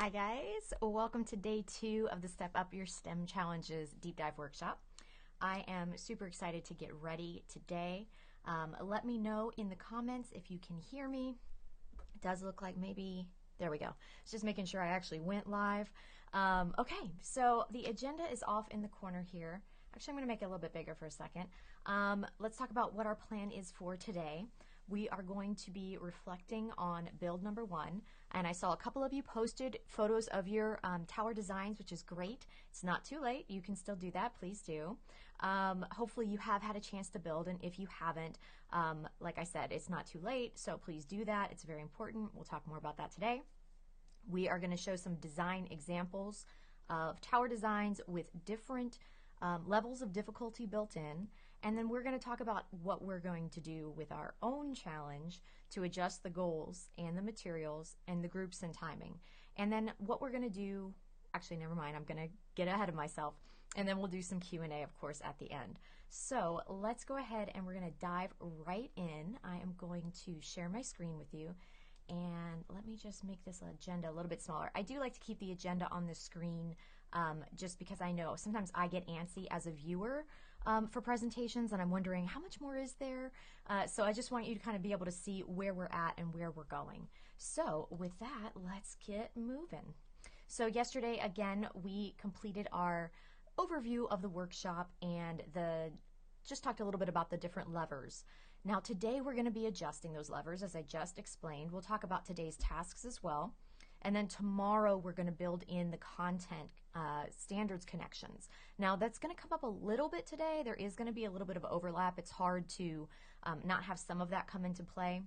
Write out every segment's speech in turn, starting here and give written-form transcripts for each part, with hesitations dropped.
Hi guys, welcome to day 2 of the Step Up Your STEM Challenges Deep Dive Workshop. I am super excited to get ready today. Let me know in the comments if you can hear me. It does look like maybe, there we go. It's just making sure I actually went live. Okay, so the agenda is off in the corner here. Actually, I'm going to make it a little bit bigger for a second. Let's talk about what our plan is for today. We are going to be reflecting on build number 1, and I saw a couple of you posted photos of your tower designs, which is great. It's not too late. You can still do that. Please do. Hopefully you have had a chance to build, and if you haven't, like I said, it's not too late, so please do that. It's very important. We'll talk more about that today. We are going to show some design examples of tower designs with different levels of difficulty built in, and then we're going to talk about what we're going to do with our own challenge to adjust the goals and the materials and the groups and timing. And then what we're going to do, actually never mind, I'm going to get ahead of myself, and then we'll do some Q&A, of course, at the end. So let's go ahead and we're going to dive right in. I am going to share my screen with you. And let me just make this agenda a little bit smaller. I do like to keep the agenda on the screen just because I know sometimes I get antsy as a viewer for presentations, and I'm wondering how much more is there? So I just want you to kind of be able to see where we're at and where we're going. So with that, let's get moving. So yesterday, again, we completed our overview of the workshop and just talked a little bit about the different levers. Now today we're going to be adjusting those levers as I just explained. We'll talk about today's tasks as well. And then tomorrow we're going to build in the content standards connections. Now that's going to come up a little bit today. There is going to be a little bit of overlap. It's hard to not have some of that come into play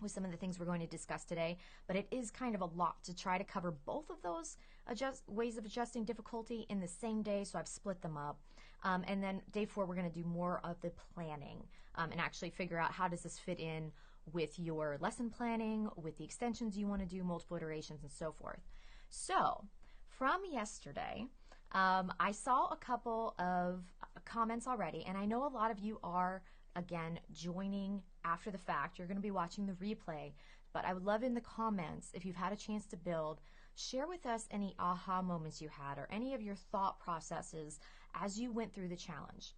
with some of the things we're going to discuss today, but it is kind of a lot to try to cover both of those ways of adjusting difficulty in the same day, so I've split them up. And then day 4, we're going to do more of the planning and actually figure out how does this fit in with your lesson planning, with the extensions you want to do, multiple iterations, and so forth. So from yesterday, I saw a couple of comments already, and I know a lot of you are again joining after the fact. You're going to be watching the replay, but I would love in the comments, if you've had a chance to build, share with us any aha moments you had or any of your thought processes as you went through the challenge.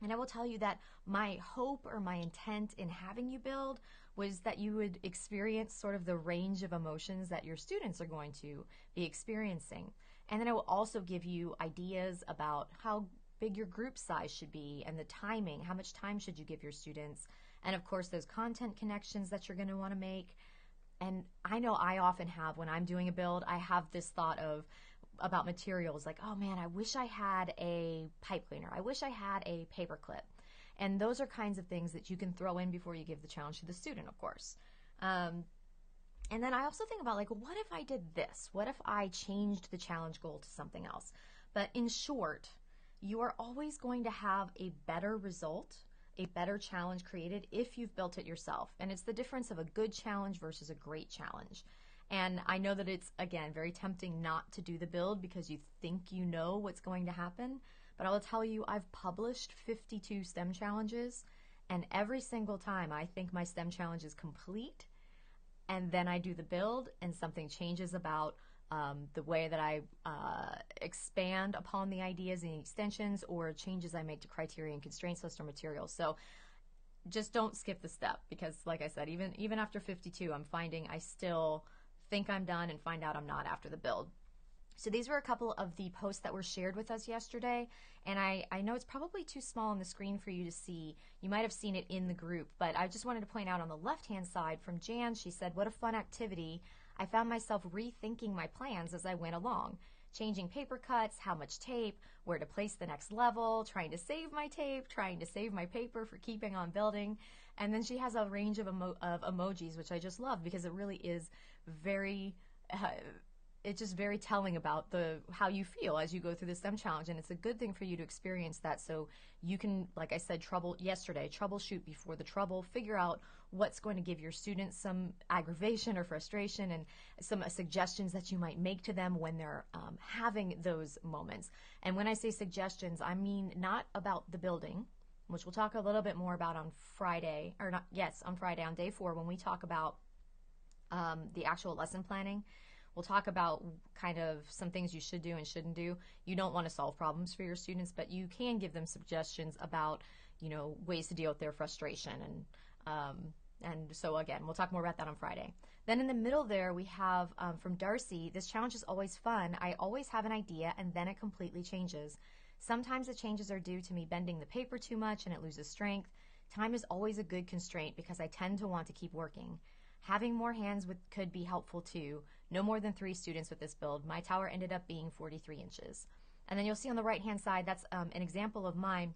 And I will tell you that my hope or my intent in having you build was that you would experience sort of the range of emotions that your students are going to be experiencing. And then I will also give you ideas about how big your group size should be and the timing, how much time should you give your students, and of course those content connections that you're going to want to make. And I know I often have, when I'm doing a build, I have this thought about materials like, oh man, I wish I had a pipe cleaner, I wish I had a paper clip. And those are kinds of things that you can throw in before you give the challenge to the student, of course. And then I also think about, like, what if I did this? What if I changed the challenge goal to something else? But in short, you are always going to have a better result, a better challenge created if you've built it yourself. And it's the difference of a good challenge versus a great challenge. And I know that it's, again, very tempting not to do the build because you think you know what's going to happen. But I will tell you, I've published 52 STEM challenges, and every single time I think my STEM challenge is complete, and then I do the build and something changes about the way that I expand upon the ideas and extensions, or changes I make to criteria and constraints list or materials. So just don't skip the step, because like I said, even after 52, I'm finding I still think I'm done and find out I'm not after the build. So these were a couple of the posts that were shared with us yesterday, and I know it's probably too small on the screen for you to see. You might have seen it in the group, but I just wanted to point out on the left-hand side from Jan, she said, "What a fun activity. I found myself rethinking my plans as I went along, changing paper cuts, how much tape, where to place the next level, trying to save my tape, trying to save my paper for keeping on building." And then she has a range of emojis, which I just love because it really is very it's just very telling about how you feel as you go through the STEM challenge, and it's a good thing for you to experience that so you can, like I said yesterday, troubleshoot before the trouble, figure out what's going to give your students some aggravation or frustration, and some suggestions that you might make to them when they're having those moments. And when I say suggestions, I mean not about the building, which we'll talk a little bit more about on Friday, on Friday on day 4 when we talk about the actual lesson planning. We'll talk about kind of some things you should do and shouldn't do. You don't want to solve problems for your students, but you can give them suggestions about, ways to deal with their frustration. And so again, we'll talk more about that on Friday. Then in the middle there, we have from Darcy, this challenge is always fun. I always have an idea and then it completely changes. Sometimes the changes are due to me bending the paper too much and it loses strength. Time is always a good constraint because I tend to want to keep working. Having more hands could be helpful too. No more than 3 students with this build. My tower ended up being 43 inches. And then you'll see on the right-hand side, that's an example of mine.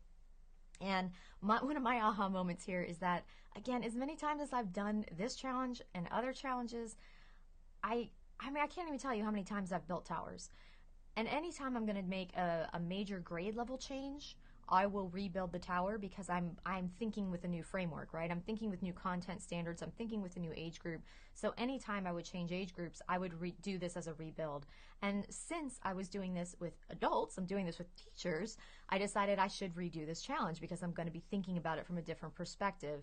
And one of my aha moments here is that, again, as many times as I've done this challenge and other challenges, I can't even tell you how many times I've built towers. And anytime I'm going to make a major grade level change, I will rebuild the tower because I'm thinking with a new framework, right? I'm thinking with new content standards. I'm thinking with a new age group. So anytime I would change age groups, I would do this as a rebuild. And since I was doing this with adults, I'm doing this with teachers, I decided I should redo this challenge because I'm going to be thinking about it from a different perspective.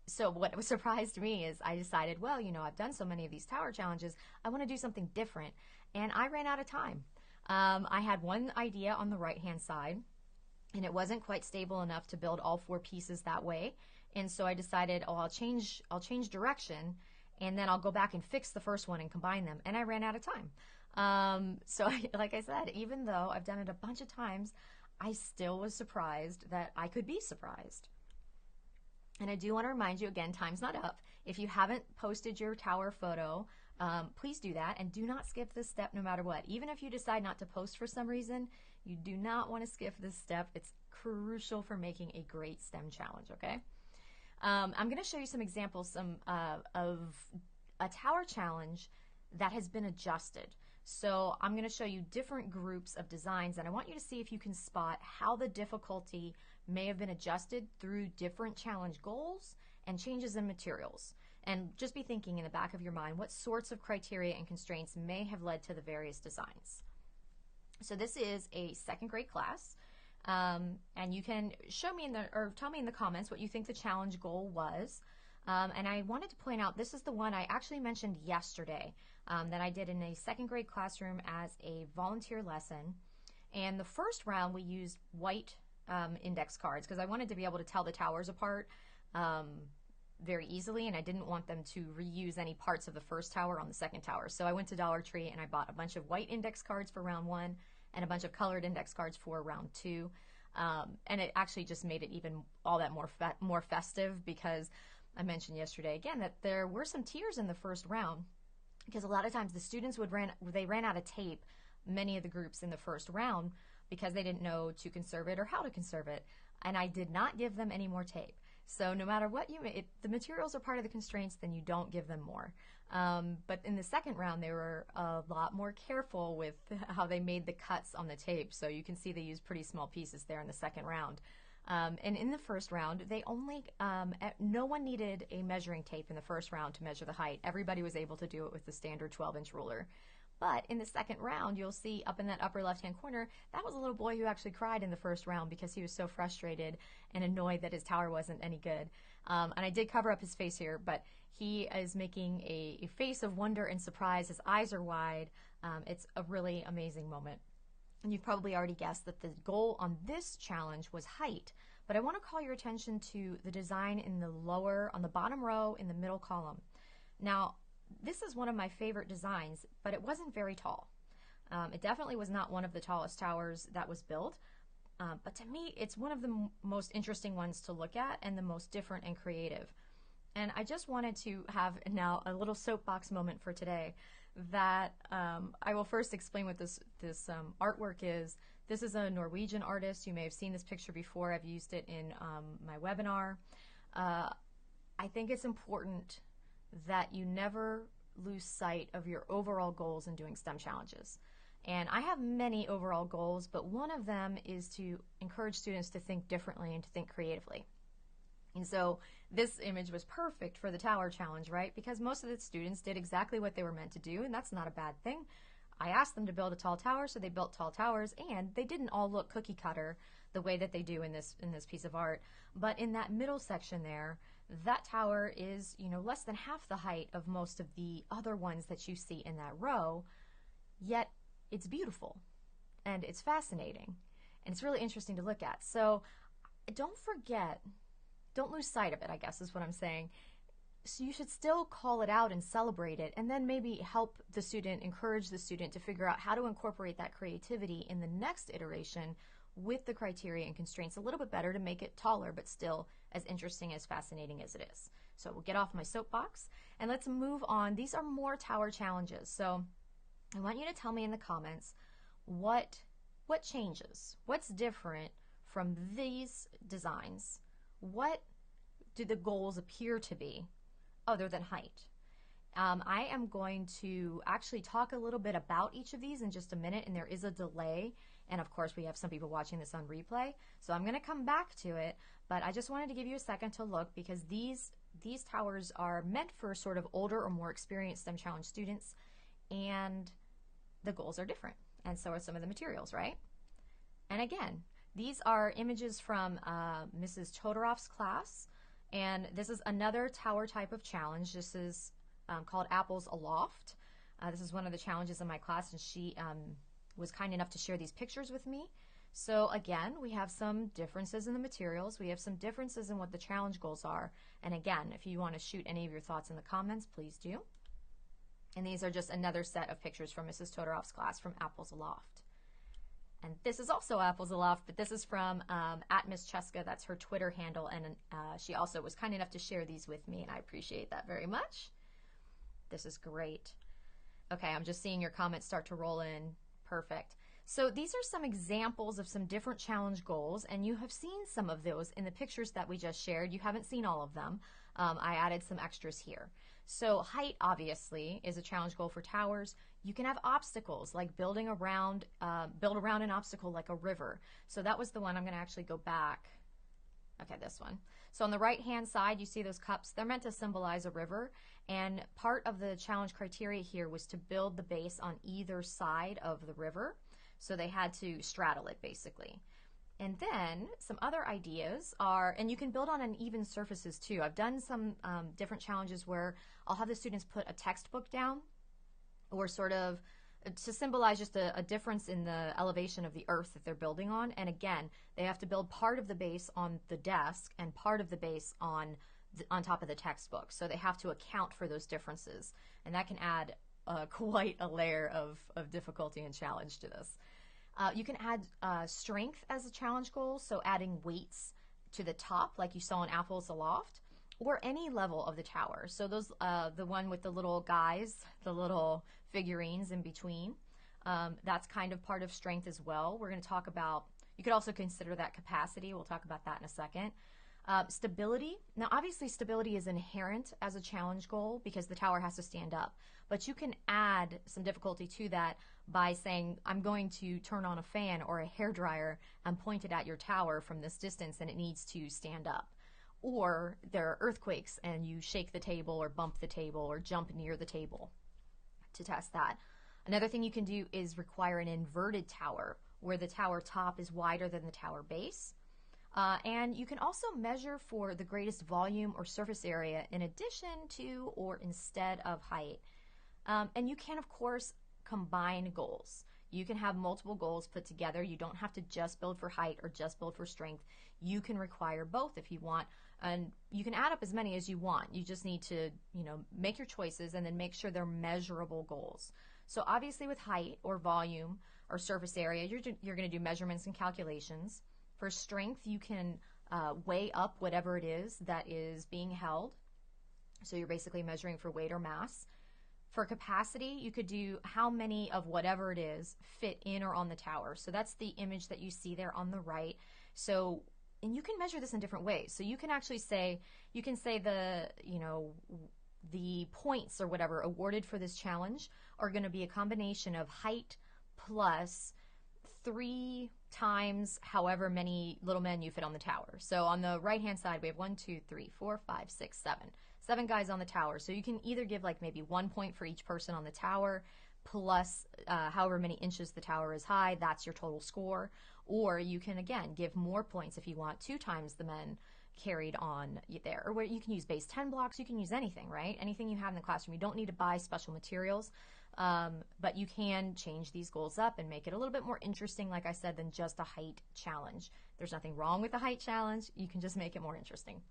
So what surprised me is I decided, well, I've done so many of these tower challenges. I want to do something different. And I ran out of time. I had one idea on the right-hand side, and it wasn't quite stable enough to build all 4 pieces that way. And so I decided, I'll change direction, and then I'll go back and fix the first one and combine them. And I ran out of time. Like I said, even though I've done it a bunch of times, I still was surprised that I could be surprised. And I do want to remind you again, time's not up. If you haven't posted your tower photo, please do that, and do not skip this step no matter what. Even if you decide not to post for some reason, you do not want to skip this step. It's crucial for making a great STEM challenge, okay? I'm going to show you some examples of a tower challenge that has been adjusted. So I'm going to show you different groups of designs, and I want you to see if you can spot how the difficulty may have been adjusted through different challenge goals and changes in materials. And just be thinking in the back of your mind what sorts of criteria and constraints may have led to the various designs. So this is a 2nd grade class, and you can show me tell me in the comments what you think the challenge goal was. And I wanted to point out this is the one I actually mentioned yesterday that I did in a 2nd grade classroom as a volunteer lesson. And the first round we used white index cards because I wanted to be able to tell the towers apart very easily, and I didn't want them to reuse any parts of the first tower on the second tower. So I went to Dollar Tree and I bought a bunch of white index cards for round 1 and a bunch of colored index cards for round 2. And it actually just made it even all that more festive because I mentioned yesterday again that there were some tears in the first round because a lot of times the students ran out of tape, many of the groups in the first round, because they didn't know to conserve it or how to conserve it. And I did not give them any more tape. So no matter what if the materials are part of the constraints, then you don't give them more. But in the second round, they were a lot more careful with how they made the cuts on the tape. So you can see they used pretty small pieces there in the second round. And in the first round, they only, no one needed a measuring tape in the first round to measure the height. Everybody was able to do it with the standard 12-inch ruler. But in the second round, you'll see up in that upper left-hand corner, that was a little boy who actually cried in the first round because he was so frustrated and annoyed that his tower wasn't any good. And I did cover up his face here, but he is making a face of wonder and surprise. His eyes are wide. It's a really amazing moment. And you've probably already guessed that the goal on this challenge was height. But I want to call your attention to the design in on the bottom row in the middle column. Now, this is one of my favorite designs, but it wasn't very tall. It definitely was not one of the tallest towers that was built, but to me, it's one of the most interesting ones to look at and the most different and creative. And I just wanted to have now a little soapbox moment for today that I will first explain what this artwork is. This is a Norwegian artist. You may have seen this picture before. I've used it in my webinar. I think it's important that you never lose sight of your overall goals in doing STEM challenges. And I have many overall goals, but one of them is to encourage students to think differently and to think creatively. And so this image was perfect for the tower challenge, right? Because most of the students did exactly what they were meant to do, and that's not a bad thing. I asked them to build a tall tower, so they built tall towers, and they didn't all look cookie cutter the way that they do in this piece of art. But in that middle section there, that tower is, less than half the height of most of the other ones that you see in that row, yet it's beautiful and it's fascinating and it's really interesting to look at. So don't forget, don't lose sight of it, I guess is what I'm saying. So you should still call it out and celebrate it, and then maybe help the student, encourage the student to figure out how to incorporate that creativity in the next iteration with the criteria and constraints a little bit better to make it taller, but still as interesting, as fascinating as it is. So we'll get off my soapbox and let's move on. These are more tower challenges. So I want you to tell me in the comments what changes, what's different from these designs. What do the goals appear to be other than height? I am going to actually talk a little bit about each of these in just a minute, and there is a delay. And of course, we have some people watching this on replay, so I'm going to come back to it. But I just wanted to give you a second to look, because these towers are meant for sort of older or more experienced STEM Challenge students, and the goals are different, and so are some of the materials, right? And again, these are images from Mrs. Chodorov's class, and this is another tower type of challenge. This is called Apples Aloft. This is one of the challenges in my class, and she was kind enough to share these pictures with me. So again, we have some differences in the materials. We have some differences in what the challenge goals are. And again, if you want to shoot any of your thoughts in the comments, please do. And these are just another set of pictures from Mrs. Todorov's class from Apples Aloft. And this is also Apples Aloft, but this is from at Miss Cheska. That's her Twitter handle, and she also was kind enough to share these with me, and I appreciate that very much. This is great. Okay, I'm just seeing your comments start to roll in. Perfect. So these are some examples of some different challenge goals, and you have seen some of those in the pictures that we just shared. You haven't seen all of them. I added some extras here. So height, obviously, is a challenge goal for towers. You can have obstacles, like build around an obstacle like a river. So that was the one. I'm going to actually go back. Okay, this one. So on the right-hand side, you see those cups. They're meant to symbolize a river, and part of the challenge criteria here was to build the base on either side of the river. So they had to straddle it, basically. And then some other ideas are, and you can build on uneven surfaces too. I've done some different challenges where I'll have the students put a textbook down, or sort of to symbolize just a difference in the elevation of the earth that they're building on. And again, they have to build part of the base on the desk and part of the base on top of the textbook. So they have to account for those differences. And that can add quite a layer of difficulty and challenge to this. You can add strength as a challenge goal, so adding weights to the top like you saw in Apples Aloft, or any level of the tower. So those, the one with the little guys, the little figurines in between, that's kind of part of strength as well. We're going to talk about, you could also consider that capacity. We'll talk about that in a second. Stability. Now obviously stability is inherent as a challenge goal because the tower has to stand up, but you can add some difficulty to that by saying, I'm going to turn on a fan or a hairdryer and point it at your tower from this distance and it needs to stand up. Or there are earthquakes and you shake the table or bump the table or jump near the table to test that. Another thing you can do is require an inverted tower where the tower top is wider than the tower base. And you can also measure for the greatest volume or surface area in addition to or instead of height. And you can, of course, combine goals. You can have multiple goals put together. You don't have to just build for height or just build for strength. You can require both if you want, and you can add up as many as you want. You just need to, make your choices and then make sure they're measurable goals. So obviously with height or volume or surface area, you're going to do measurements and calculations. For strength, you can weigh up whatever it is that is being held. So you're basically measuring for weight or mass. For capacity, you could do how many of whatever it is fit in or on the tower. So that's the image that you see there on the right. So, and you can measure this in different ways. So you can actually say, the points or whatever awarded for this challenge are going to be a combination of height plus 3 times however many little men you fit on the tower. So on the right hand side we have 1, 2, 3, 4, 5, 6, 7 guys on the tower. So you can either give like maybe 1 point for each person on the tower plus however many inches the tower is high, that's your total score. Or you can again give more points if you want, 2 times the men carried on there. Or where you can use base 10 blocks, you can use anything, right? Anything you have in the classroom. You don't need to buy special materials, but you can change these goals up and make it a little bit more interesting, like I said, than just a height challenge. There's nothing wrong with a height challenge. You can just make it more interesting.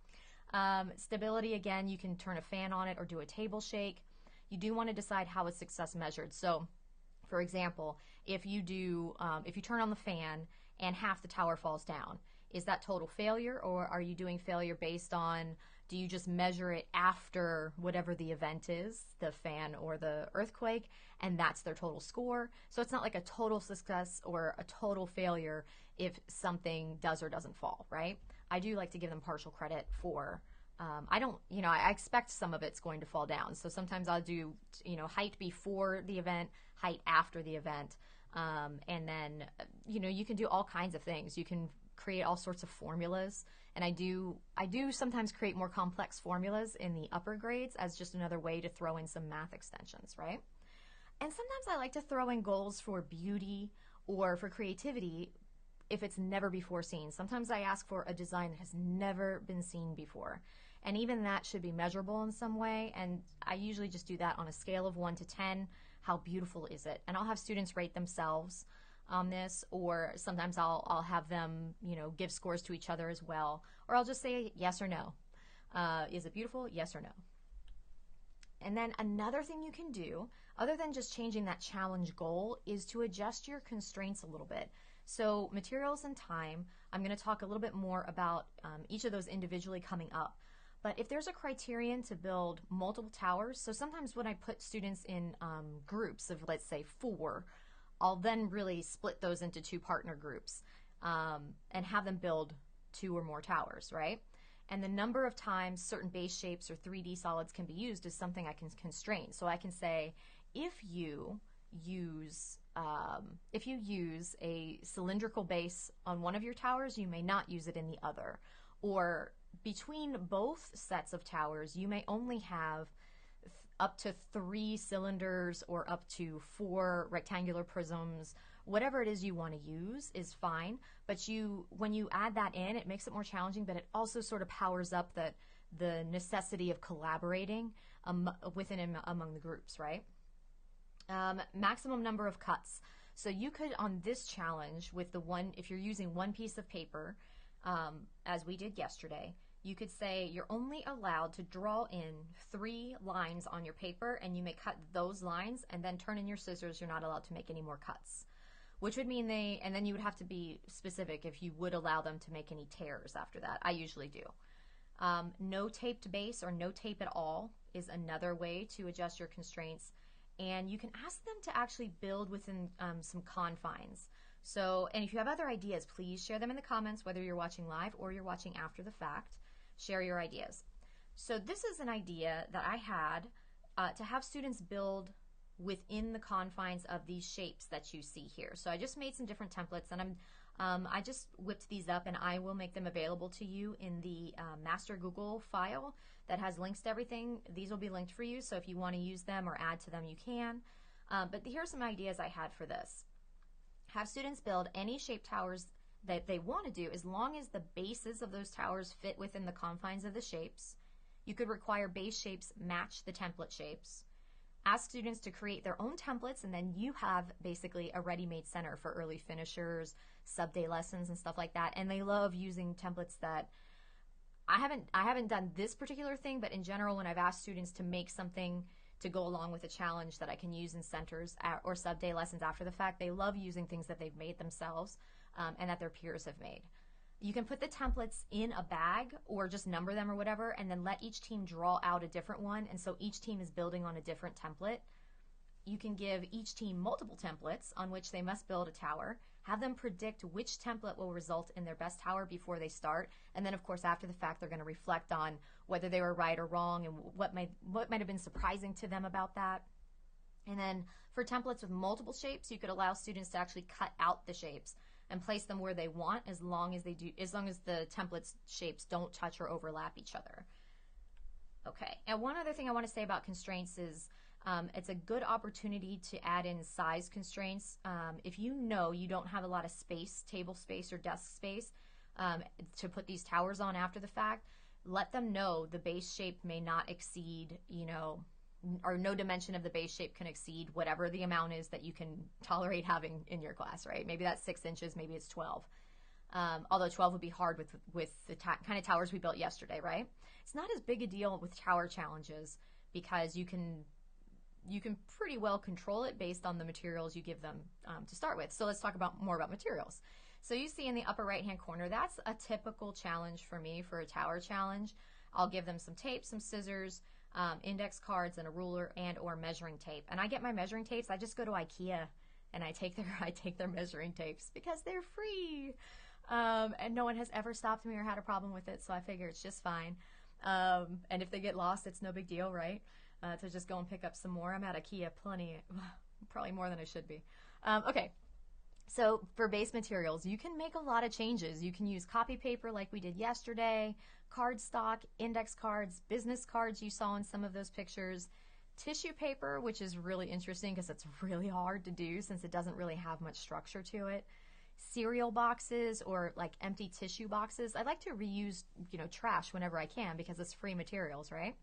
Stability, again, you can turn a fan on it or do a table shake. You do want to decide how is success measured. So, for example, if you turn on the fan and half the tower falls down, is that total failure, or are you doing failure based on, do you just measure it after whatever the event is, the fan or the earthquake, and that's their total score? So it's not like a total success or a total failure if something does or doesn't fall, right? I do like to give them partial credit for, I expect some of it's going to fall down. So sometimes I'll do, height before the event, height after the event. And then, you can do all kinds of things. You can create all sorts of formulas. And I do sometimes create more complex formulas in the upper grades as just another way to throw in some math extensions, right? And sometimes I like to throw in goals for beauty or for creativity if it's never before seen. Sometimes I ask for a design that has never been seen before. And even that should be measurable in some way. And I usually just do that on a scale of 1 to 10. How beautiful is it? And I'll have students rate themselves on this, or sometimes I'll have them, give scores to each other as well. Or I'll just say yes or no. Is it beautiful? Yes or no. And then another thing you can do, other than just changing that challenge goal, is to adjust your constraints a little bit. So materials and time, I'm going to talk a little bit more about each of those individually coming up. But if there's a criterion to build multiple towers, so sometimes when I put students in groups of, let's say, 4, I'll then really split those into 2 partner groups and have them build 2 or more towers, right? And the number of times certain base shapes or 3D solids can be used is something I can constrain. So I can say, if you use a cylindrical base on one of your towers, you may not use it in the other. Or between both sets of towers, you may only have up to 3 cylinders or up to 4 rectangular prisms. Whatever it is you want to use is fine, but when you add that in, it makes it more challenging, but it also sort of powers up the necessity of collaborating within and among the groups, right? Maximum number of cuts. So you could, on this challenge, if you're using one piece of paper, as we did yesterday, you could say you're only allowed to draw in 3 lines on your paper, and you may cut those lines and then turn in your scissors. You're not allowed to make any more cuts, which would mean and then you would have to be specific if you would allow them to make any tears after that. I usually do. No taped base or no tape at all is another way to adjust your constraints. And you can ask them to actually build within some confines. So, and if you have other ideas, please share them in the comments, whether you're watching live or you're watching after the fact. Share your ideas. So this is an idea that I had to have students build within the confines of these shapes that you see here. So I just made some different templates, and I just whipped these up, and I will make them available to you in the master Google file that has links to everything. These will be linked for you, so if you want to use them or add to them, you can. But here's some ideas I had for this. Have students build any shape towers that they want to do, as long as the bases of those towers fit within the confines of the shapes. You could require base shapes match the template shapes. Ask students to create their own templates, and then you have basically a ready-made center for early finishers, sub-day lessons, and stuff like that. And they love using templates that I haven't done this particular thing, but in general, when I've asked students to make something to go along with a challenge that I can use in centers or sub-day lessons after the fact, they love using things that they've made themselves and that their peers have made. You can put the templates in a bag or just number them or whatever, and then let each team draw out a different one, and so each team is building on a different template. You can give each team multiple templates on which they must build a tower, have them predict which template will result in their best tower before they start, and then of course after the fact they're going to reflect on whether they were right or wrong and what might have been surprising to them about that. And then for templates with multiple shapes, you could allow students to actually cut out the shapes and place them where they want, as long as the template's shapes don't touch or overlap each other. Okay, and one other thing I want to say about constraints is it's a good opportunity to add in size constraints. If you know you don't have a lot of space, table space or desk space, to put these towers on after the fact, let them know the base shape may not exceed, or no dimension of the base shape can exceed whatever the amount is that you can tolerate having in your class, right? Maybe that's 6 inches, maybe it's 12. Although 12 would be hard with the kind of towers we built yesterday, right? It's not as big a deal with tower challenges because you can pretty well control it based on the materials you give them to start with. So let's talk more about materials. So you see in the upper right-hand corner, that's a typical challenge for me for a tower challenge. I'll give them some tape, some scissors, index cards, and a ruler and or measuring tape. And I get my measuring tapes. I just go to IKEA and I take their measuring tapes because they're free. And no one has ever stopped me or had a problem with it, so I figure it's just fine. And if they get lost, it's no big deal, right? To just go and pick up some more. I'm at IKEA plenty, probably more than I should be. Okay, so for base materials, you can make a lot of changes. You can use copy paper like we did yesterday, cardstock, index cards, business cards you saw in some of those pictures, tissue paper, which is really interesting because it's really hard to do since it doesn't really have much structure to it, cereal boxes or like empty tissue boxes. I like to reuse, trash whenever I can because it's free materials, right?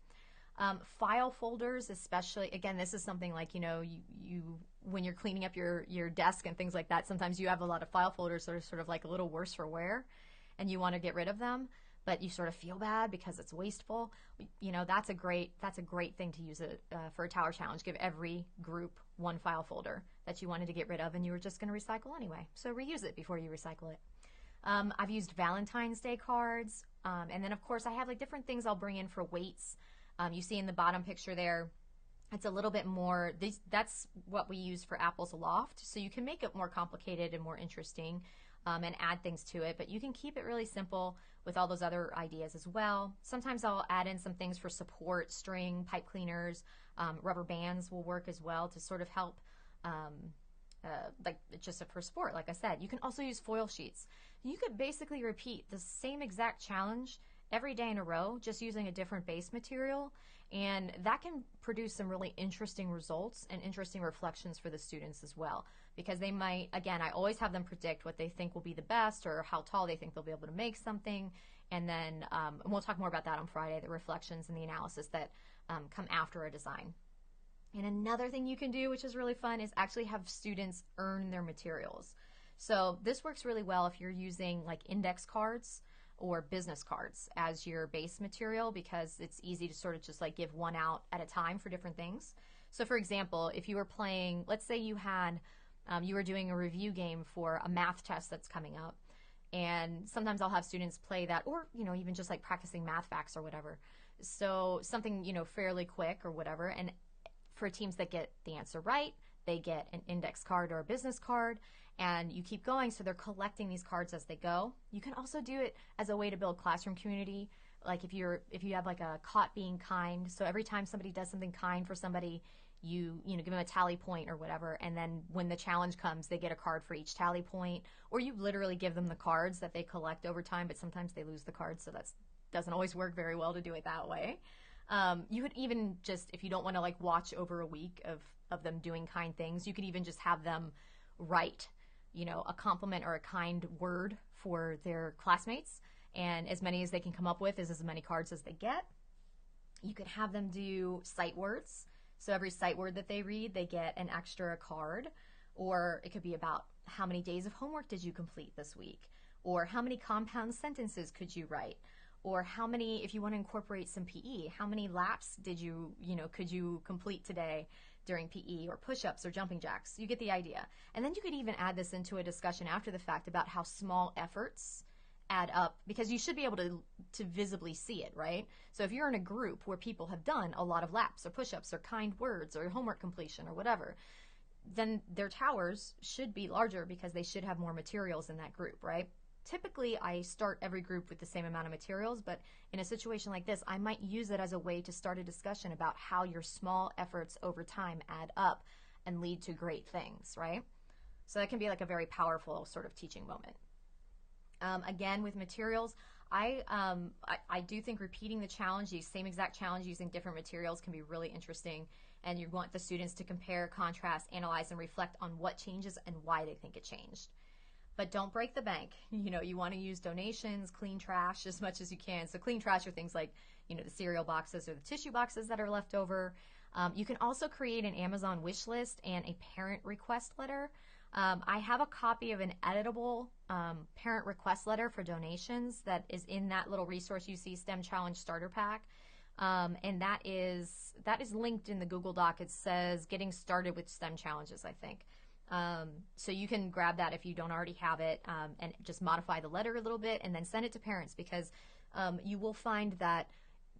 File folders, especially, again, this is something like, you when you're cleaning up your desk and things like that, sometimes you have a lot of file folders that are sort of like a little worse for wear and you want to get rid of them, but you sort of feel bad because it's wasteful. That's a great thing to use for a tower challenge. Give every group one file folder that you wanted to get rid of and you were just going to recycle anyway. So reuse it before you recycle it. I've used Valentine's Day cards. And then of course I have like different things I'll bring in for weights. You see in the bottom picture there, it's a little bit more, that's what we use for Apples Aloft. So you can make it more complicated and more interesting and add things to it, but you can keep it really simple with all those other ideas as well. Sometimes I'll add in some things for support, string, pipe cleaners, rubber bands will work as well to sort of help, like just for support, like I said. You can also use foil sheets. You could basically repeat the same exact challenge every day in a row, just using a different base material, and that can produce some really interesting results and interesting reflections for the students as well, because they might, again, I always have them predict what they think will be the best or how tall they think they'll be able to make something, and then and we'll talk more about that on Friday, the reflections and the analysis that come after a design. And another thing you can do, which is really fun, is actually have students earn their materials. So this works really well if you're using like index cards or business cards as your base material, because it's easy to sort of just like give one out at a time for different things. So for example, if you were playing, let's say you were doing a review game for a math test that's coming up, and sometimes I'll have students play that, or even just like practicing math facts or whatever. So something fairly quick or whatever, and for teams that get the answer right, they get an index card or a business card, and you keep going, so they're collecting these cards as they go. You can also do it as a way to build classroom community, like if you have like a caught being kind, so every time somebody does something kind for somebody, you give them a tally point or whatever, and then when the challenge comes, they get a card for each tally point, or you literally give them the cards that they collect over time, but sometimes they lose the cards, so that doesn't always work very well to do it that way. You could even just, if you don't want to like watch over a week of them doing kind things, you could even just have them write a compliment or a kind word for their classmates, and as many as they can come up with is as many cards as they get. You could have them do sight words. So every sight word that they read, they get an extra card, or it could be about how many days of homework did you complete this week, or how many compound sentences could you write, or how many, if you want to incorporate some PE, how many laps did could you complete today during PE, or push-ups or jumping jacks. You get the idea. And then you could even add this into a discussion after the fact about how small efforts add up, because you should be able to visibly see it, right? So if you're in a group where people have done a lot of laps or push-ups or kind words or homework completion or whatever, then their towers should be larger because they should have more materials in that group, right? Typically, I start every group with the same amount of materials, but in a situation like this, I might use it as a way to start a discussion about how your small efforts over time add up and lead to great things, right? So that can be like a very powerful sort of teaching moment. Again, with materials, I do think repeating the challenge, the same exact challenge using different materials, can be really interesting, and you want the students to compare, contrast, analyze, and reflect on what changes and why they think it changed. but don't break the bank. You want to use donations, clean trash as much as you can. So clean trash are things like, the cereal boxes or the tissue boxes that are left over. You can also create an Amazon wish list and a parent request letter. I have a copy of an editable parent request letter for donations that is in that little resource you see, STEM Challenge Starter Pack. And that is linked in the Google Doc. It says getting started with STEM challenges, I think. So you can grab that if you don't already have it, and just modify the letter a little bit and then send it to parents, because you will find that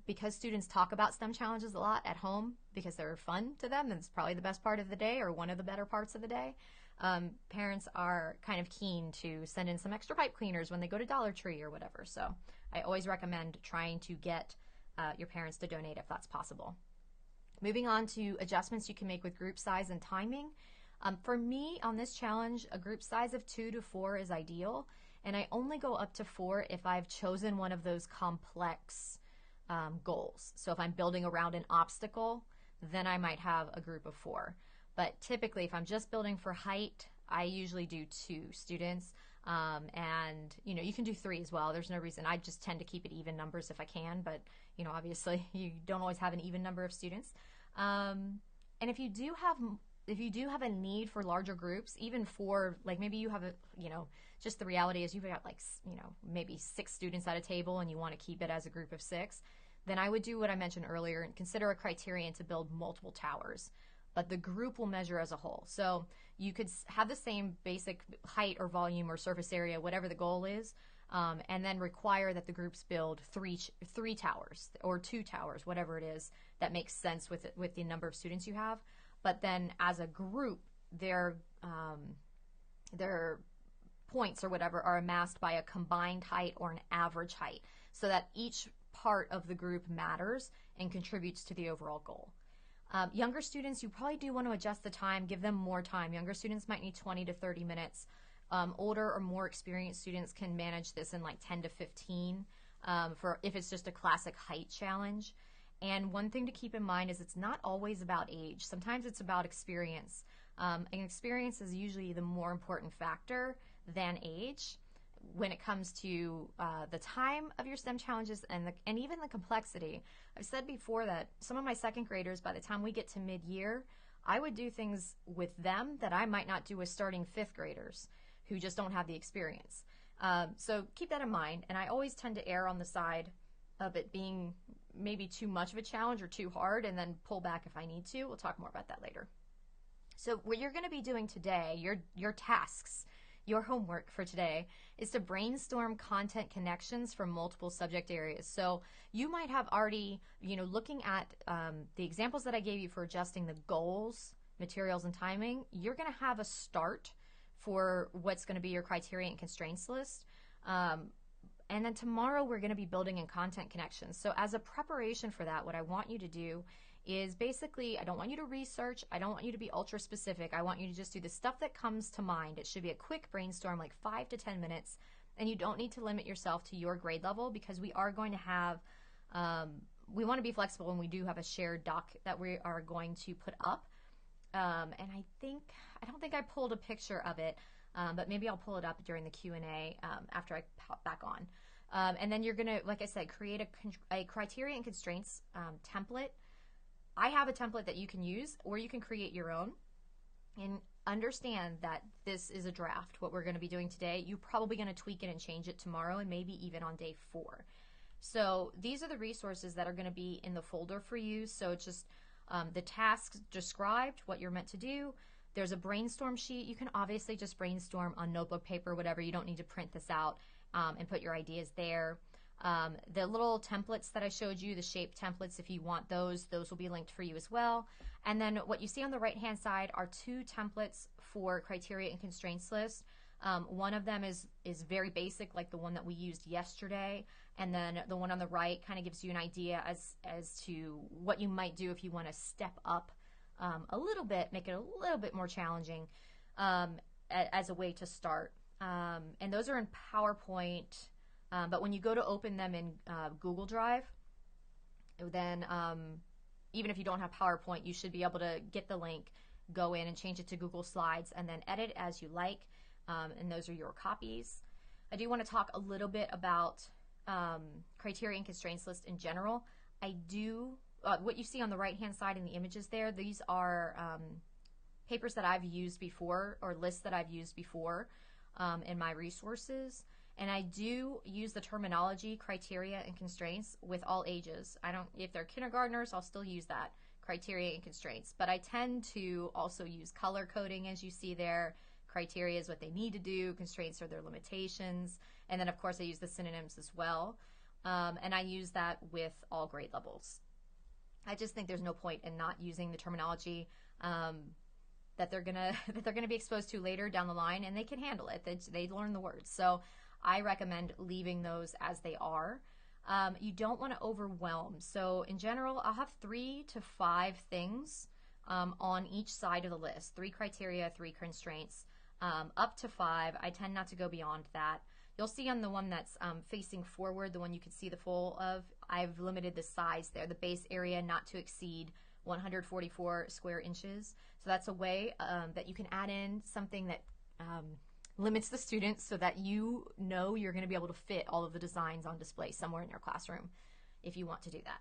because students talk about STEM challenges a lot at home because they're fun to them, and it's probably the best part of the day or one of the better parts of the day, parents are kind of keen to send in some extra pipe cleaners when they go to Dollar Tree or whatever. So I always recommend trying to get your parents to donate if that's possible. Moving on to adjustments you can make with group size and timing. For me, on this challenge, a group size of 2 to 4 is ideal, and I only go up to 4 if I've chosen one of those complex goals. So if I'm building around an obstacle, then I might have a group of 4. But typically, if I'm just building for height, I usually do 2 students. And you can do 3 as well. There's no reason. I just tend to keep it even numbers if I can, but obviously you don't always have an even number of students. And if you do have a need for larger groups, even for, like, maybe you have just the reality is you've got maybe 6 students at a table and you want to keep it as a group of 6, then I would do what I mentioned earlier and consider a criterion to build multiple towers. But the group will measure as a whole. So you could have the same basic height or volume or surface area, whatever the goal is, and then require that the groups build three towers or 2 towers, whatever it is that makes sense with the number of students you have. But then as a group, their points or whatever are amassed by a combined height or an average height, so that each part of the group matters and contributes to the overall goal. Younger students, you probably do want to adjust the time, give them more time. Younger students might need 20 to 30 minutes. Older or more experienced students can manage this in like 10 to 15 for if it's just a classic height challenge. And one thing to keep in mind is it's not always about age. Sometimes it's about experience. And experience is usually the more important factor than age when it comes to the time of your STEM challenges and even the complexity. I've said before that some of my second graders, by the time we get to mid-year, I would do things with them that I might not do with starting 5th graders who just don't have the experience. So keep that in mind, and I always tend to err on the side of it being maybe too much of a challenge or too hard, and then pull back if I need to. We'll talk more about that later. So what you're going to be doing today, your tasks, your homework for today is to brainstorm content connections from multiple subject areas. So you might have already, looking at the examples that I gave you for adjusting the goals, materials, and timing, you're going to have a start for what's going to be your criteria and constraints list. And then tomorrow we're going to be building in content connections. So as a preparation for that, what I want you to do is basically, I don't want you to research. I don't want you to be ultra specific. I want you to just do the stuff that comes to mind. It should be a quick brainstorm, like 5 to 10 minutes. And you don't need to limit yourself to your grade level, because we are going to have, we want to be flexible, and we do have a shared doc that we are going to put up. And I don't think I pulled a picture of it, but maybe I'll pull it up during the Q&A after I pop back on. And then you're going to, like I said, create a criteria and constraints template. I have a template that you can use, or you can create your own. And understand that this is a draft, what we're going to be doing today. You're probably going to tweak it and change it tomorrow, and maybe even on day 4. So these are the resources that are going to be in the folder for you. So it's just the tasks described, what you're meant to do. There's a brainstorm sheet. You can obviously just brainstorm on notebook paper, whatever. You don't need to print this out and put your ideas there. The little templates that I showed you, the shape templates, if you want those will be linked for you as well. And then what you see on the right-hand side are 2 templates for criteria and constraints list. One of them is very basic, like the one that we used yesterday. And then the one on the right kind of gives you an idea as to what you might do if you want to step up a little bit, make it a little bit more challenging as a way to start. And those are in PowerPoint. But when you go to open them in Google Drive, then even if you don't have PowerPoint, you should be able to get the link, go in and change it to Google Slides, and then edit as you like. and those are your copies. I do want to talk a little bit about criteria and constraints list in general. I do, what you see on the right-hand side in the images there, these are papers that I've used before, or lists that I've used before in my resources. And I do use the terminology criteria and constraints with all ages. If they're kindergartners, I'll still use that, criteria and constraints. But I tend to also use color coding, as you see there. Criteria is what they need to do, constraints are their limitations. And then of course I use the synonyms as well. And I use that with all grade levels. I just think there's no point in not using the terminology that they're gonna be exposed to later down the line, and they can handle it. They learn the words. So I recommend leaving those as they are. You don't want to overwhelm. So in general, I'll have 3 to 5 things on each side of the list. 3 criteria, 3 constraints, up to 5. I tend not to go beyond that. You'll see on the one that's facing forward, the one you can see the full of, I've limited the size there, the base area not to exceed 144 square inches. So that's a way that you can add in something that limits the students so that you know you're going to be able to fit all of the designs on display somewhere in your classroom if you want to do that.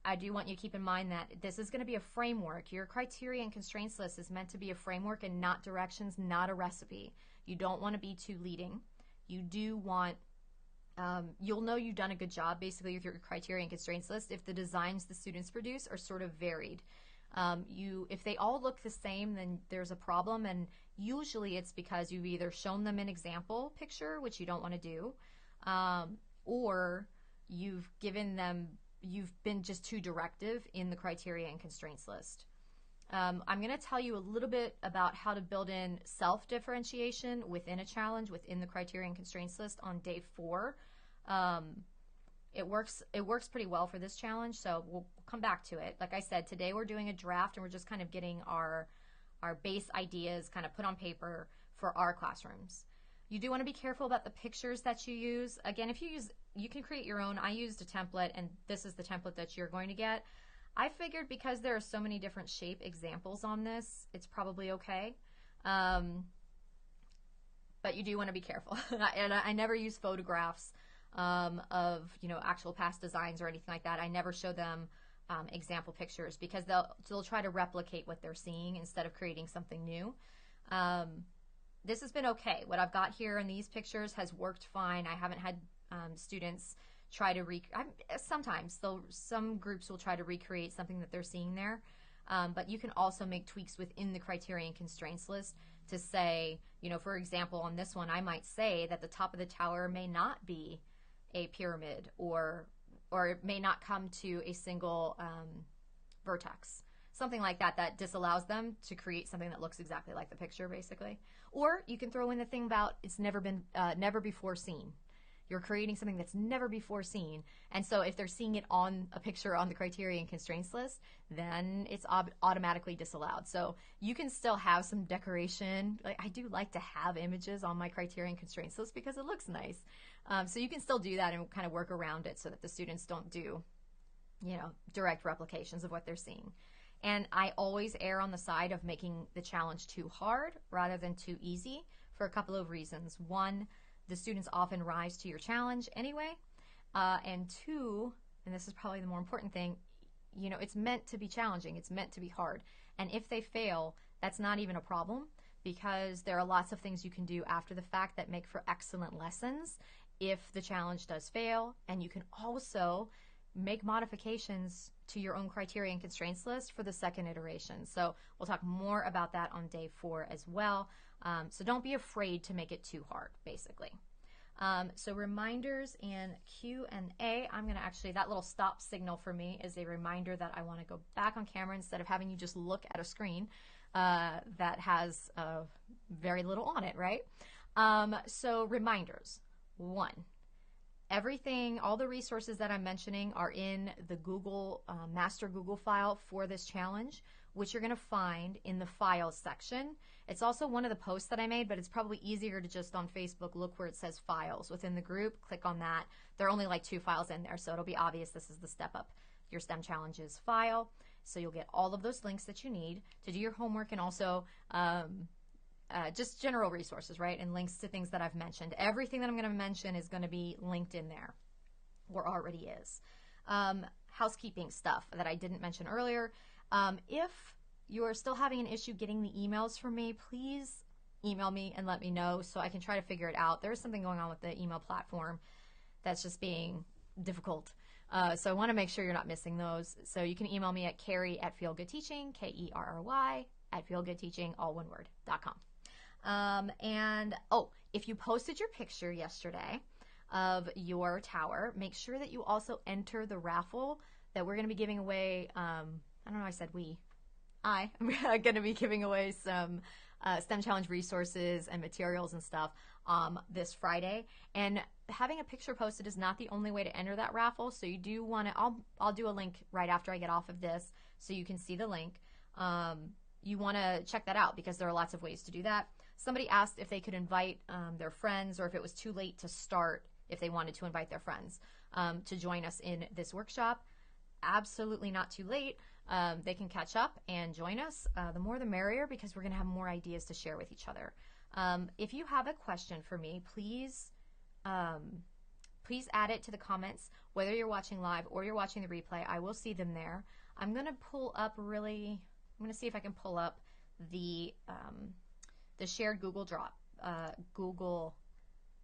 I do want you to keep in mind that this is going to be a framework. Your criteria and constraints list is meant to be a framework and not directions, not a recipe. You don't want to be too leading. You do want, you'll know you've done a good job basically with your criteria and constraints list if the designs the students produce are sort of varied. If they all look the same, then there's a problem, and usually it's because you've either shown them an example picture, which you don't want to do, or you've been just too directive in the criteria and constraints list. I'm going to tell you a little bit about how to build in self-differentiation within a challenge within the criteria and constraints list on day 4. It works pretty well for this challenge, so we'll come back to it. Like I said, today we're doing a draft and we're just kind of getting our base ideas kind of put on paper for our classrooms. You do want to be careful about the pictures that you use. Again, you can create your own. I used a template, and this is the template that you're going to get. I figured because there are so many different shape examples on this, it's probably okay. But you do want to be careful. And I never use photographs of actual past designs or anything like that. I never show them example pictures because they'll try to replicate what they're seeing instead of creating something new. This has been okay. What I've got here in these pictures has worked fine. I haven't had students try to sometimes some groups will try to recreate something that they're seeing there, but you can also make tweaks within the criteria and constraints list to say, for example, on this one I might say that the top of the tower may not be a pyramid, or it may not come to a single vertex. Something like that disallows them to create something that looks exactly like the picture, basically. Or you can throw in the thing about it's never before seen. You're creating something that's never before seen, and so if they're seeing it on a picture on the criteria and constraints list, then it's automatically disallowed. So you can still have some decoration. I do like to have images on my criteria and constraints list because it looks nice. So you can still do that and kind of work around it so that the students don't do, direct replications of what they're seeing. And I always err on the side of making the challenge too hard rather than too easy for a couple of reasons. One, the students often rise to your challenge anyway. And 2, and this is probably the more important thing, it's meant to be challenging. It's meant to be hard. And if they fail, that's not even a problem because there are lots of things you can do after the fact that make for excellent lessons if the challenge does fail. And you can also make modifications to your own criteria and constraints list for the second iteration. So we'll talk more about that on day 4 as well. So don't be afraid to make it too hard, basically. So reminders and Q&A, I'm going to actually, that little stop signal for me is a reminder that I want to go back on camera instead of having you just look at a screen that has very little on it, right? So reminders. 1. Everything, all the resources that I'm mentioning are in the Google, master Google file for this challenge, which you're going to find in the files section. It's also one of the posts that I made, but it's probably easier to just on Facebook look where it says files within the group, click on that. There are only like 2 files in there, so it'll be obvious this is the Step Up Your STEM Challenges file. So you'll get all of those links that you need to do your homework and also just general resources, right? And links to things that I've mentioned. Everything that I'm going to mention is going to be linked in there, or already is. Housekeeping stuff that I didn't mention earlier. If you're still having an issue getting the emails from me, please email me and let me know so I can try to figure it out. There's something going on with the email platform that's just being difficult. So I want to make sure you're not missing those. So you can email me at Kerry@feelgoodteaching, Kerry @feelgoodteaching, all one word, .com. And if you posted your picture yesterday of your tower, make sure that you also enter the raffle that we're going to be giving away. I don't know, I said we. I'm going to be giving away some STEM Challenge resources and materials and stuff this Friday. And having a picture posted is not the only way to enter that raffle. So you do want to, I'll do a link right after I get off of this so you can see the link. You want to check that out because there are lots of ways to do that. Somebody asked if they could invite their friends, or if it was too late to start, if they wanted to invite their friends to join us in this workshop. Absolutely not too late. They can catch up and join us. The more the merrier, because we're going to have more ideas to share with each other. If you have a question for me, please add it to the comments, whether you're watching live or you're watching the replay. I will see them there. I'm going to pull up I'm going to see if I can pull up the shared Google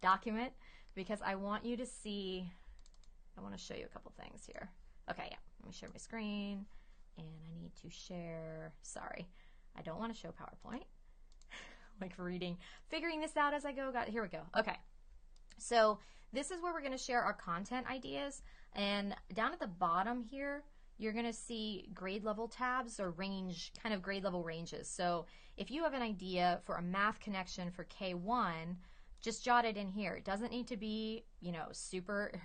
document, because I want you to see, I want to show you a couple things here. Okay, yeah, let me share my screen, and I need to share, sorry, I don't want to show PowerPoint, like figuring this out as I go. Here we go. Okay, so this is where we're going to share our content ideas, and down at the bottom here, you're going to see grade level tabs, or range, kind of grade level ranges. So if you have an idea for a math connection for K1, just jot it in here. It doesn't need to be, super,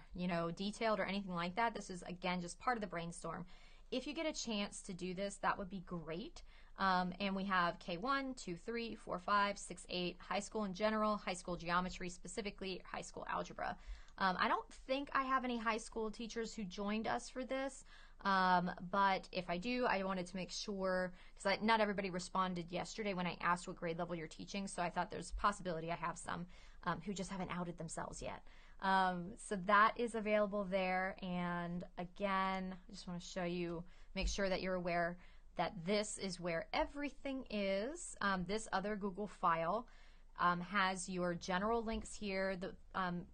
detailed or anything like that. This is, again, just part of the brainstorm. If you get a chance to do this, that would be great. And we have K1, 2, 3, 4, 5, 6, 8, high school in general, high school geometry specifically, high school algebra. I don't think I have any high school teachers who joined us for this, but if I do, I wanted to make sure, because not everybody responded yesterday when I asked what grade level you're teaching, so I thought there's a possibility I have some who just haven't outed themselves yet. So that is available there, and again, I just want to show you, make sure that you're aware that this is where everything is. This other Google file has your general links here. The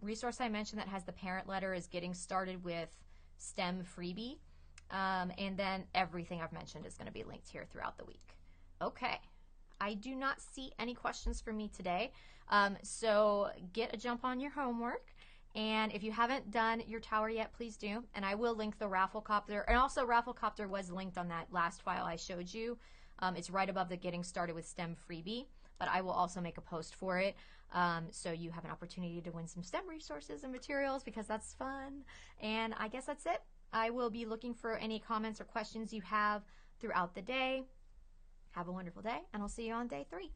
resource I mentioned that has the parent letter is Getting Started with STEM Freebie. And then everything I've mentioned is going to be linked here throughout the week. Okay, I do not see any questions for me today. So get a jump on your homework. And if you haven't done your tower yet, please do. And I will link the Rafflecopter. And also Rafflecopter was linked on that last file I showed you. It's right above the Getting Started with STEM freebie. But I will also make a post for it. So you have an opportunity to win some STEM resources and materials, because that's fun. And I guess that's it. I will be looking for any comments or questions you have throughout the day. Have a wonderful day, and I'll see you on day 3.